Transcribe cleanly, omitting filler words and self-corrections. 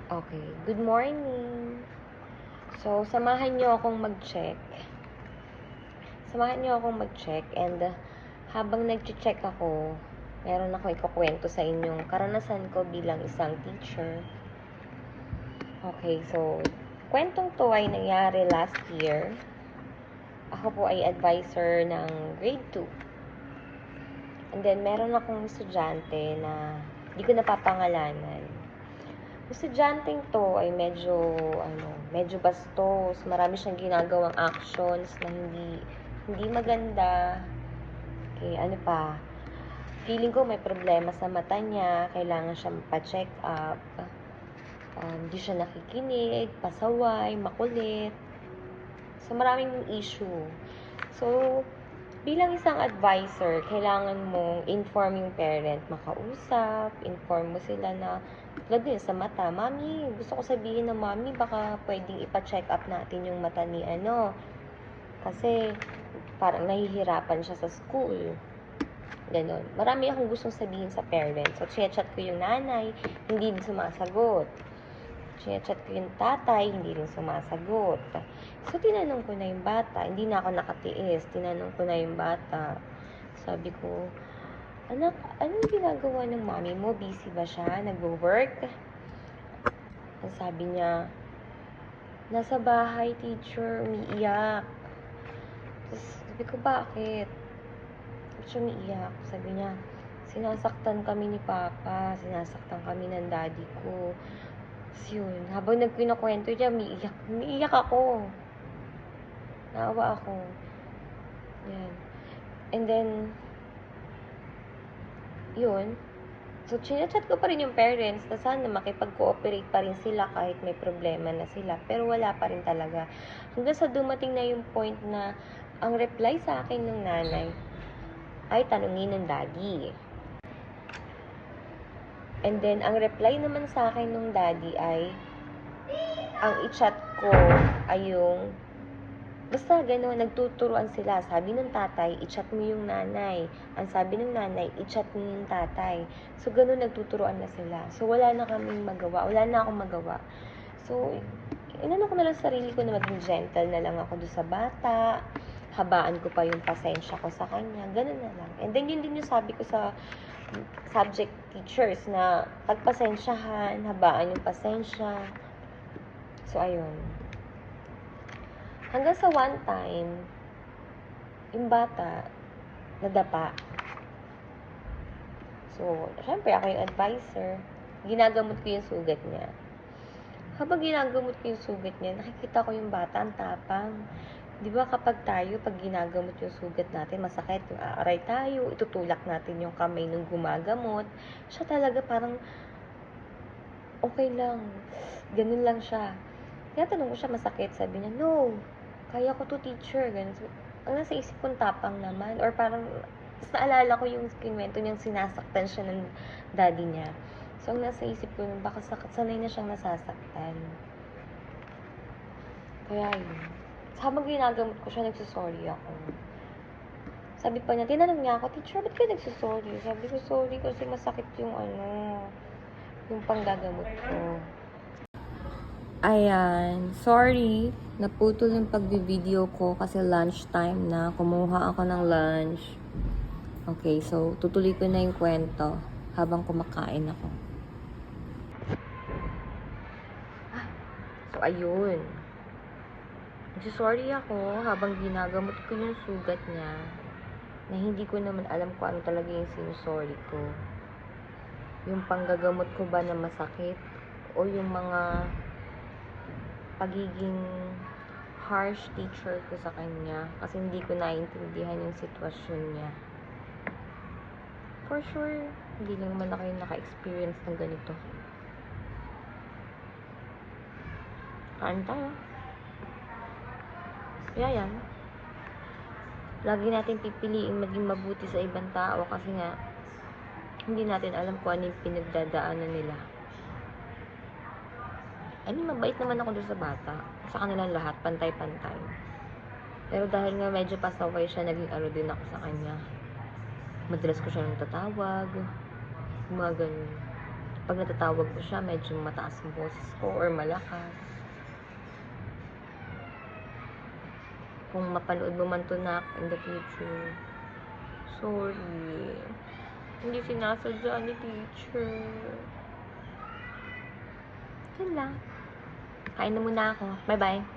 Okay, good morning. So, samahan niyo akong mag-check. And habang nag-check ako, meron akong ikukwento sa inyong karanasan ko bilang isang teacher. Okay, so, kwentong to ay nangyari last year. Ako po ay advisor ng grade 2. And then, meron akong estudyante na hindi ko napapangalanan. Estudyanteng to ay medyo bastos. Marami siyang ginagawang actions na hindi maganda. Okay, feeling ko may problema sa mata niya. Kailangan siya pa-check up. Hindi siya nakikinig, pasaway, makulit. So, maraming issue. So, bilang isang advisor, kailangan mong inform yung parent, makausap, inform mo sila na, tulad din sa mata, Mami, gusto ko sabihin na Mami, baka pwedeng ipa-check up natin yung mata ni kasi parang nahihirapan siya sa school. Ganon. Marami akong gustong sabihin sa parents. So, chat ko yung nanay, hindi din sumasagot. Chat ko yung tatay, hindi rin sumasagot. So, tinanong ko na yung bata. Hindi na ako nakatiis. Tinanong ko na yung bata. Sabi ko, anak, anong ginagawa ng mami mo? Busy ba siya? Nag-work? Ang sabi niya, nasa bahay, teacher, umiiyak. Tapos, sabi ko, bakit? Ba't siya umiiyak? Sabi niya, sinasaktan kami ni Papa. Sinasaktan kami ng daddy ko. Yun, habang nagkinakwento niya, umiiyak ako. Naawa ako. Yan. And then, yun. So, chinachat ko pa rin yung parents na sana makipag-cooperate pa rin sila kahit may problema na sila. Pero wala pa rin talaga. Hanggang sa dumating na yung point na ang reply sa akin ng nanay ay tanungin ng daddy. And then, ang reply naman sa akin ng daddy ay, ang i-chat ko ay yung, basta gano'n, nagtuturuan sila. Sabi ng tatay, i-chat mo yung nanay. Ang sabi ng nanay, i-chat mo yung tatay. So, gano'n, nagtuturuan na sila. So, wala na kaming magawa. Wala na akong magawa. So, inano ko na lang sarili ko na maging gentle na lang ako doon sa bata. Habaan ko pa yung pasensya ko sa kanya. Gano'n na lang. And then, yun din yung sabi ko sa subject teachers na pagpasensyahan, habaan yung pasensya. So, ayun. Hanggang sa one time, yung bata, nadapa. So, syempre, ako yung advisor. Ginagamot ko yung sugat niya. Habang ginagamot ko yung sugat niya, nakikita ko yung bata, ang tapang. Di ba kapag ginagamot yung sugat natin, masakit, yung aaray tayo, itutulak natin yung kamay nung gumagamot. Siya talaga parang, okay lang. Ganun lang siya. Kaya tanong ko siya, masakit. Sabi niya, no, kaya ko to, teacher. Ganun. So, ang nasa isip kong tapang naman. Or parang, tapos naalala ko yung kinwento niyang sinasaktan siya ng daddy niya. So, ang nasa isip ko, baka sanay na siyang nasasaktan. Kaya yun. Habang ginagamot ko siya, nagsusorry ako. Sabi pa niya, tinanong niya ako, teacher, ba't ka nagsusorry? Sabi ko, sorry kasi masakit yung yung panggagamot ko. Ayan, sorry, naputol yung pagbi-video ko kasi lunchtime na. Kumuha ako ng lunch. Okay, so tutuloy ko na yung kwento habang kumakain ako. So, ayun. Sorry ako habang ginagamot ko yung sugat niya na hindi ko naman alam kung ano talaga yung sinusorry ko. Yung panggagamot ko ba na masakit o yung mga pagiging harsh teacher ko sa kanya kasi hindi ko naiintindihan yung sitwasyon niya. For sure, hindi lang naman ako yung naka-experience ng ganito. Kain tayo. Kaya yan. Lagi natin pipiliin maging mabuti sa ibang tao kasi nga hindi natin alam kung ano yung pinagdadaanan nila. Mabait naman ako doon sa bata. Sa kanilang lahat, pantay-pantay. Pero dahil nga medyo pasaway siya, naging din ako sa kanya. Madalas ko siya nang tatawag. Mga ganun. pag natatawag ko siya, medyo mataas ang boses ko or malakas. Kung mapanood mo man to na in the future, sorry. Hindi sinasadya ni teacher. Yun lang. Kain na muna ako. Bye-bye.